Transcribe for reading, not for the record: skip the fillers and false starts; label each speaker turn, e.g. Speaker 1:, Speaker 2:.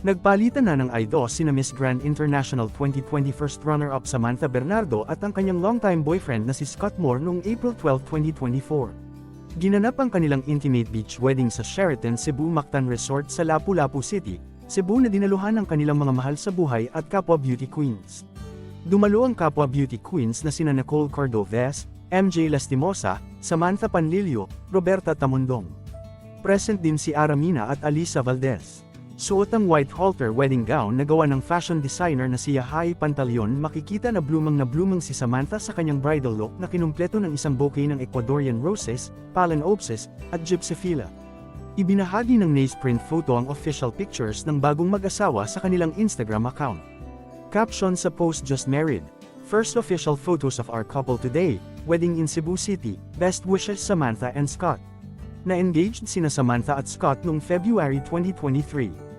Speaker 1: Nagpalitan na ng I-2 sina Miss Grand International 2020 first runner-up Samantha Bernardo at ang kanyang longtime boyfriend na si Scott Moore noong April 12, 2024. Ginanap ang kanilang intimate beach wedding sa Sheraton Cebu Mactan Resort sa Lapu-Lapu City, Cebu na dinaluhan ng kanilang mga mahal sa buhay at kapwa beauty queens. Dumalo ang kapwa beauty queens na sina Nicole Cordovez, MJ Lastimosa, Samantha Panlilio, Roberta Tamundong. Present din si Aramina at Alisa Valdez. Suot ang white halter wedding gown na gawa ng fashion designer na si Yahay Pantaleon. Makikita na blumang si Samantha sa kanyang bridal look na kinumpleto ng isang bouquet ng Ecuadorian roses, Phalaenopsis, at Gypsophila. Ibinahagi ng Naceprint Photo ang official pictures ng bagong mag-asawa sa kanilang Instagram account. Caption sa post: "Just married. First official photos of our couple today, wedding in Cebu City, best wishes Samantha and Scott." Na-engaged sina Samantha at Scott noong February 2023.